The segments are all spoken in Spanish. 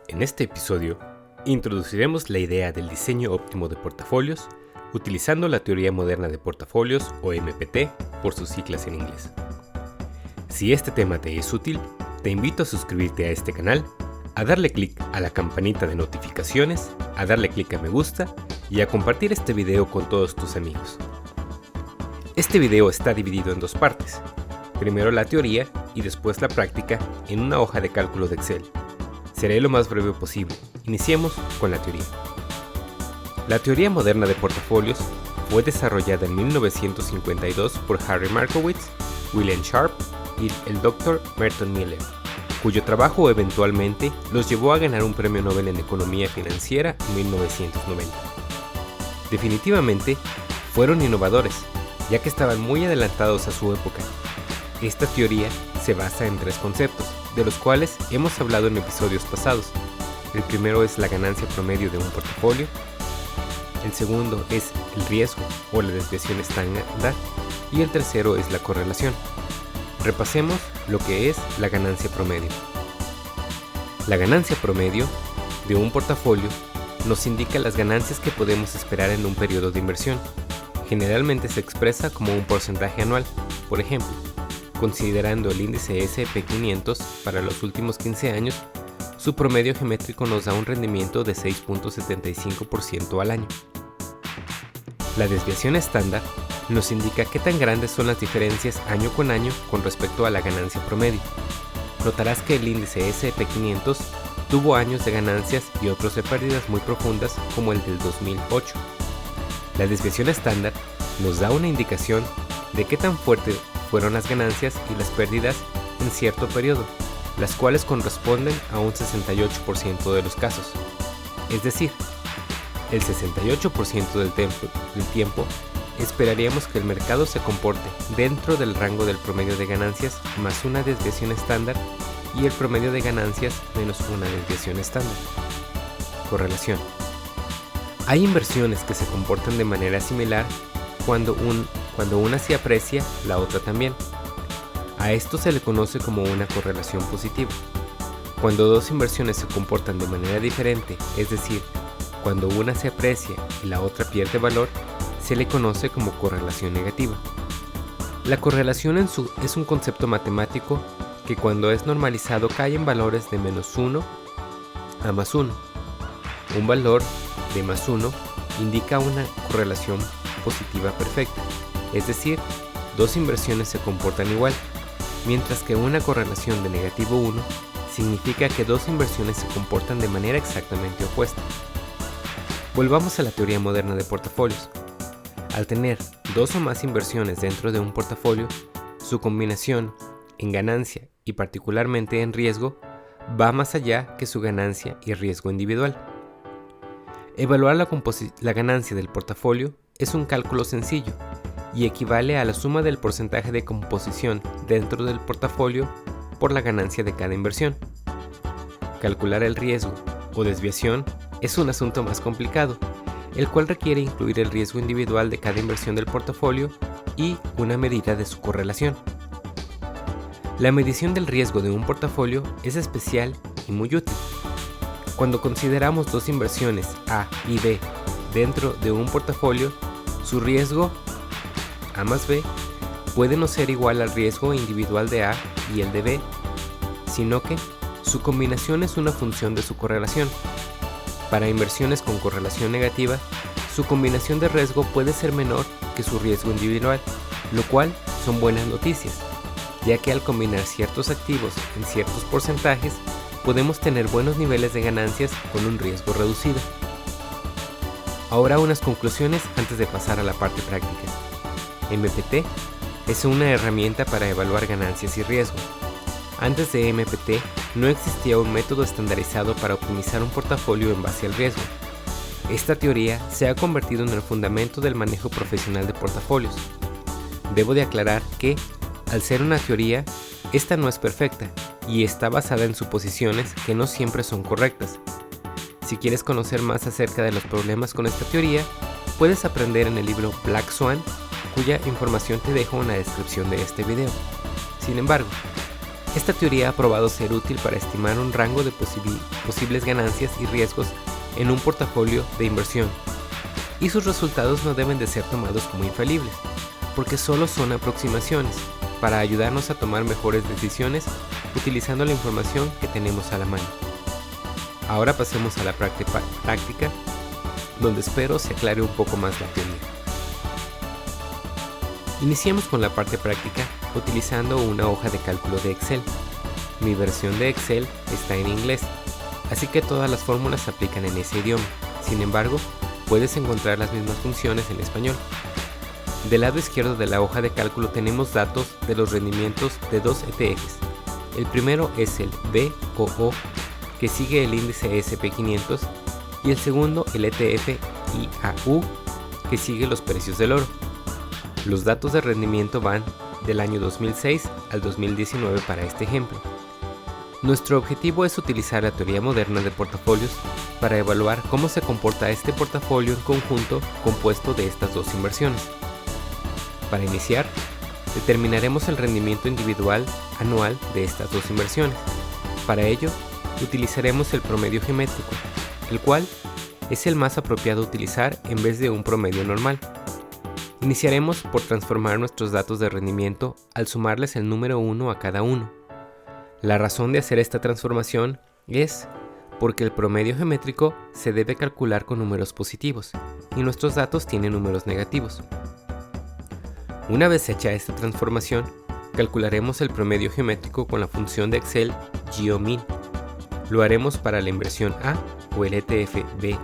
En este episodio, introduciremos la idea del diseño óptimo de portafolios utilizando la teoría moderna de portafolios o MPT por sus siglas en inglés. Si este tema te es útil, te invito a suscribirte a este canal, a darle clic a la campanita de notificaciones, a darle clic a me gusta y a compartir este video con todos tus amigos. Este video está dividido en dos partes, primero la teoría y después la práctica en una hoja de cálculo de Excel. Seré lo más breve posible. Iniciemos con la teoría. La teoría moderna de portafolios fue desarrollada en 1952 por Harry Markowitz, William Sharpe y el Dr. Merton Miller, cuyo trabajo eventualmente los llevó a ganar un premio Nobel en Economía Financiera en 1990. Definitivamente, fueron innovadores, ya que estaban muy adelantados a su época. Esta teoría se basa en tres conceptos, de los cuales hemos hablado en episodios pasados. El primero es la ganancia promedio de un portafolio, el segundo es el riesgo o la desviación estándar y el tercero es la correlación. Repasemos lo que es la ganancia promedio. La ganancia promedio de un portafolio nos indica las ganancias que podemos esperar en un periodo de inversión. Generalmente se expresa como un porcentaje anual. Por ejemplo, considerando el índice S&P 500 para los últimos 15 años, su promedio geométrico nos da un rendimiento de 6.75% al año. La desviación estándar nos indica qué tan grandes son las diferencias año con año con respecto a la ganancia promedio. Notarás que el índice S&P 500 tuvo años de ganancias y otros de pérdidas muy profundas como el del 2008. La desviación estándar nos da una indicación de qué tan fuerte fueron las ganancias y las pérdidas en cierto periodo, las cuales corresponden a un 68% de los casos. Es decir, el 68% del tiempo esperaríamos que el mercado se comporte dentro del rango del promedio de ganancias más una desviación estándar y el promedio de ganancias menos una desviación estándar. Correlación. Hay inversiones que se comportan de manera similar cuando una se aprecia, la otra también. A esto se le conoce como una correlación positiva. Cuando dos inversiones se comportan de manera diferente, es decir, cuando una se aprecia y la otra pierde valor, se le conoce como correlación negativa. La correlación es un concepto matemático que cuando es normalizado cae en valores de -1 a +1. Un valor de +1 indica una correlación positiva perfecta, es decir, dos inversiones se comportan igual, mientras que una correlación de -1 significa que dos inversiones se comportan de manera exactamente opuesta. Volvamos a la teoría moderna de portafolios. Al tener dos o más inversiones dentro de un portafolio, su combinación en ganancia y particularmente en riesgo va más allá que su ganancia y riesgo individual. Evaluar la ganancia del portafolio es un cálculo sencillo y equivale a la suma del porcentaje de composición dentro del portafolio por la ganancia de cada inversión. Calcular el riesgo o desviación es un asunto más complicado, el cual requiere incluir el riesgo individual de cada inversión del portafolio y una medida de su correlación. La medición del riesgo de un portafolio es especial y muy útil. Cuando consideramos dos inversiones A y B dentro de un portafolio, su riesgo A más B puede no ser igual al riesgo individual de A y el de B, sino que su combinación es una función de su correlación. Para inversiones con correlación negativa, su combinación de riesgo puede ser menor que su riesgo individual, lo cual son buenas noticias, ya que al combinar ciertos activos en ciertos porcentajes, podemos tener buenos niveles de ganancias con un riesgo reducido. Ahora unas conclusiones antes de pasar a la parte práctica. MPT es una herramienta para evaluar ganancias y riesgo. Antes de MPT no existía un método estandarizado para optimizar un portafolio en base al riesgo. Esta teoría se ha convertido en el fundamento del manejo profesional de portafolios. Debo de aclarar que, al ser una teoría, esta no es perfecta y está basada en suposiciones que no siempre son correctas. Si quieres conocer más acerca de los problemas con esta teoría, puedes aprender en el libro Black Swan, cuya información te dejo en la descripción de este video. Sin embargo, Esta teoría ha probado ser útil para estimar un rango de posibles ganancias y riesgos en un portafolio de inversión, y sus resultados no deben de ser tomados como infalibles, porque solo son aproximaciones para ayudarnos a tomar mejores decisiones utilizando la información que tenemos a la mano. Ahora pasemos a la práctica, donde espero se aclare un poco más la teoría. Iniciemos con la parte práctica utilizando una hoja de cálculo de Excel. Mi versión de Excel está en inglés, así que todas las fórmulas se aplican en ese idioma. Sin embargo, puedes encontrar las mismas funciones en español. Del lado izquierdo de la hoja de cálculo tenemos datos de los rendimientos de dos ETFs. El primero es el BOO, que sigue el índice SP500, y el segundo el ETF IAU, que sigue los precios del oro. Los datos de rendimiento van del año 2006 al 2019 para este ejemplo. Nuestro objetivo es utilizar la teoría moderna de portafolios para evaluar cómo se comporta este portafolio en conjunto compuesto de estas dos inversiones. Para iniciar, determinaremos el rendimiento individual anual de estas dos inversiones. Para ello, utilizaremos el promedio geométrico, el cual es el más apropiado utilizar en vez de un promedio normal. Iniciaremos por transformar nuestros datos de rendimiento al sumarles el número 1 a cada uno. La razón de hacer esta transformación es porque el promedio geométrico se debe calcular con números positivos y nuestros datos tienen números negativos. Una vez hecha esta transformación, calcularemos el promedio geométrico con la función de Excel GeoMin. Lo haremos para la inversión A o el ETF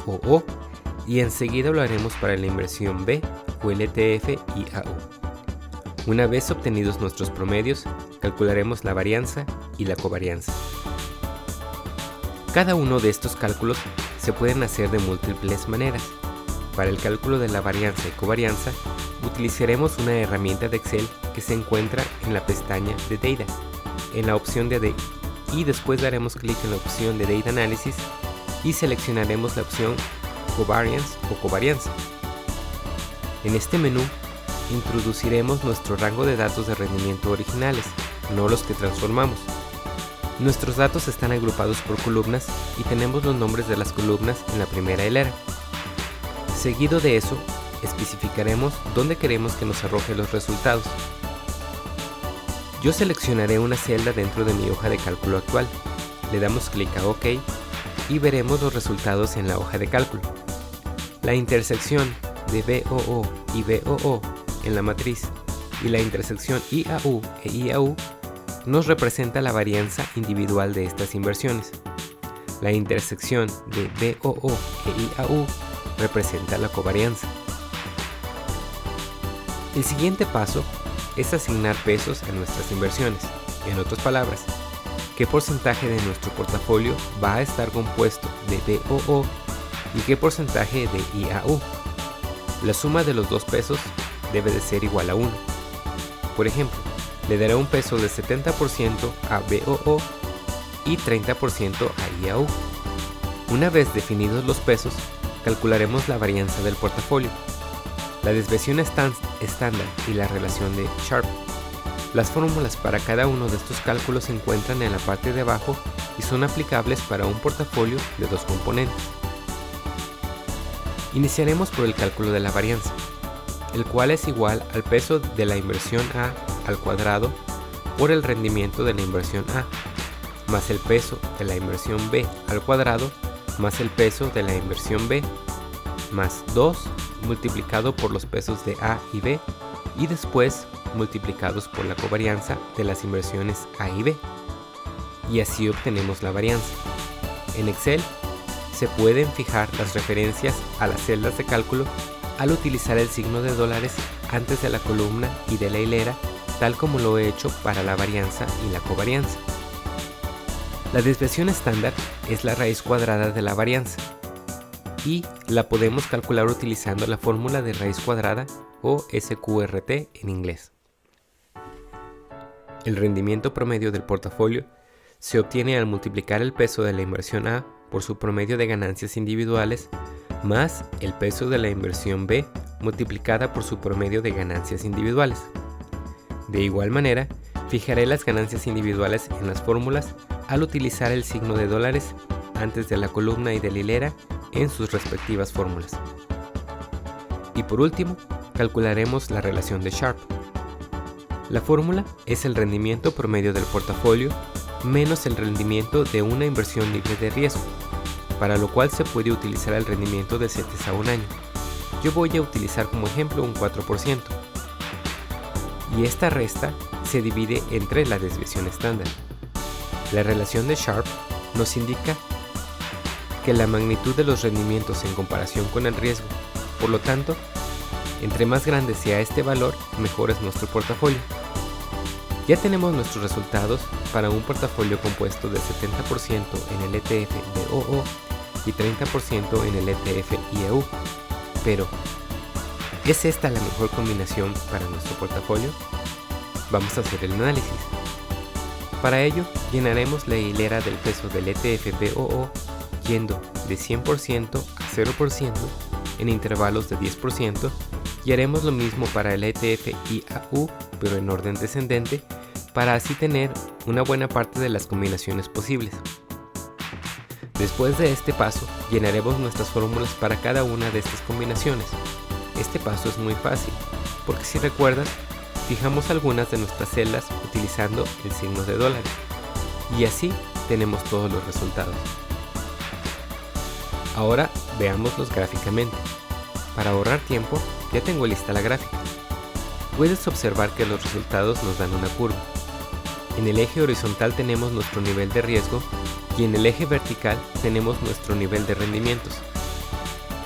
BOO y enseguida lo haremos para la inversión B o el ETF IAU. Una vez obtenidos nuestros promedios, calcularemos la varianza y la covarianza. Cada uno de estos cálculos se pueden hacer de múltiples maneras. Para el cálculo de la varianza y covarianza, utilizaremos una herramienta de Excel que se encuentra en la pestaña de Data, en la opción de Data, y después daremos clic en la opción de Data Analysis y seleccionaremos la opción Covariance o covarianza. En este menú introduciremos nuestro rango de datos de rendimiento originales, no los que transformamos. Nuestros datos están agrupados por columnas y tenemos los nombres de las columnas en la primera hilera. Seguido de eso, especificaremos dónde queremos que nos arroje los resultados. Yo seleccionaré una celda dentro de mi hoja de cálculo actual. Le damos clic a OK y veremos los resultados en la hoja de cálculo. La intersección de BOO y BOO en la matriz y la intersección IAU e IAU nos representa la varianza individual de estas inversiones. La intersección de BOO e IAU representa la covarianza. El siguiente paso es asignar pesos a nuestras inversiones. En otras palabras, qué porcentaje de nuestro portafolio va a estar compuesto de BOO y qué porcentaje de IAU. La suma de los dos pesos debe de ser igual a 1. Por ejemplo, le daré un peso de 70% a BOO y 30% a IAU. Una vez definidos los pesos, calcularemos la varianza del portafolio, la desviación estándar y la relación de Sharpe. Las fórmulas para cada uno de estos cálculos se encuentran en la parte de abajo y son aplicables para un portafolio de dos componentes. Iniciaremos por el cálculo de la varianza, el cual es igual al peso de la inversión A al cuadrado por el rendimiento de la inversión A, más el peso de la inversión B al cuadrado, más el peso de la inversión B, más 2 multiplicado por los pesos de A y B, y después multiplicados por la covarianza de las inversiones A y B. Y así obtenemos la varianza. En Excel se pueden fijar las referencias a las celdas de cálculo al utilizar el signo de dólares antes de la columna y de la hilera, tal como lo he hecho para la varianza y la covarianza. La desviación estándar es la raíz cuadrada de la varianza y la podemos calcular utilizando la fórmula de raíz cuadrada o SQRT en inglés. El rendimiento promedio del portafolio se obtiene al multiplicar el peso de la inversión A por su promedio de ganancias individuales más el peso de la inversión B multiplicada por su promedio de ganancias individuales. De igual manera, Fijaré las ganancias individuales en las fórmulas al utilizar el signo de dólares antes de la columna y de la hilera en sus respectivas fórmulas. Y por último, calcularemos la relación de Sharpe. La fórmula es el rendimiento promedio del portafolio menos el rendimiento de una inversión libre de riesgo, para lo cual se puede utilizar el rendimiento de CETES a un año. Yo voy a utilizar como ejemplo un 4%. Y esta resta se divide entre la desviación estándar. La relación de Sharpe nos indica que la magnitud de los rendimientos en comparación con el riesgo. Por lo tanto, entre más grande sea este valor, mejor es nuestro portafolio. Ya tenemos nuestros resultados para un portafolio compuesto de 70% en el ETF BOO y 30% en el ETF IAU. Pero, ¿es esta la mejor combinación para nuestro portafolio? Vamos a hacer el análisis. Para ello, llenaremos la hilera del peso del ETF BOO yendo de 100% a 0% en intervalos de 10% y haremos lo mismo para el ETF IAU, pero en orden descendente, para así tener una buena parte de las combinaciones posibles. Después de este paso, llenaremos nuestras fórmulas para cada una de estas combinaciones. Este paso es muy fácil, porque si recuerdas, fijamos algunas de nuestras celdas utilizando el signo de dólares, y así tenemos todos los resultados. Ahora veámoslos gráficamente. Para ahorrar tiempo, ya tengo lista la gráfica. Puedes observar que los resultados nos dan una curva. En el eje horizontal tenemos nuestro nivel de riesgo y en el eje vertical tenemos nuestro nivel de rendimientos.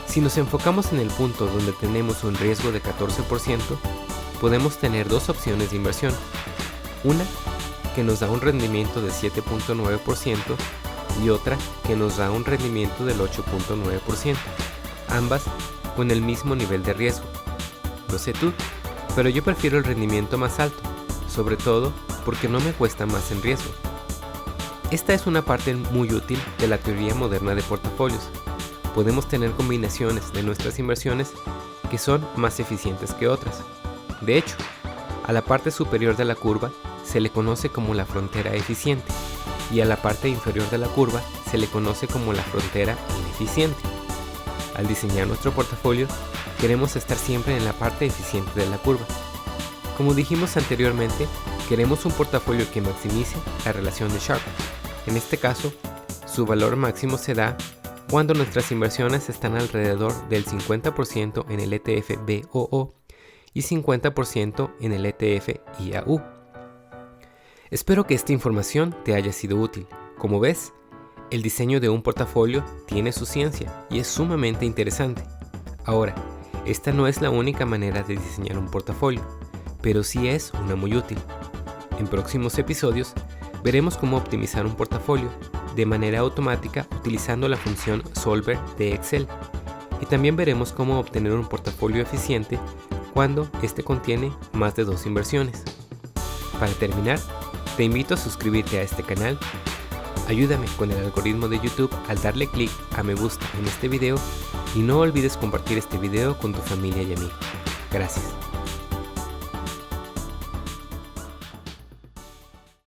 Si nos enfocamos en el punto donde tenemos un riesgo de 14%, podemos tener dos opciones de inversión. Una que nos da un rendimiento de 7.9% y otra que nos da un rendimiento del 8.9%, ambas con el mismo nivel de riesgo. No sé tú, pero yo prefiero el rendimiento más alto, sobre todo porque no me cuesta más en riesgo. Esta es una parte muy útil de la teoría moderna de portafolios. Podemos tener combinaciones de nuestras inversiones que son más eficientes que otras. De hecho, a la parte superior de la curva se le conoce como la frontera eficiente y a la parte inferior de la curva se le conoce como la frontera ineficiente. Al diseñar nuestro portafolio, queremos estar siempre en la parte eficiente de la curva. Como dijimos anteriormente, queremos un portafolio que maximice la relación de Sharpe. En este caso, su valor máximo se da cuando nuestras inversiones están alrededor del 50% en el ETF BOO y 50% en el ETF IAU. Espero que esta información te haya sido útil. Como ves, el diseño de un portafolio tiene su ciencia y es sumamente interesante. Ahora, esta no es la única manera de diseñar un portafolio, pero sí es una muy útil. En próximos episodios veremos cómo optimizar un portafolio de manera automática utilizando la función Solver de Excel. Y también veremos cómo obtener un portafolio eficiente cuando este contiene más de 2 inversiones. Para terminar, te invito a suscribirte a este canal. Ayúdame con el algoritmo de YouTube al darle clic a me gusta en este video y no olvides compartir este video con tu familia y amigos. Gracias.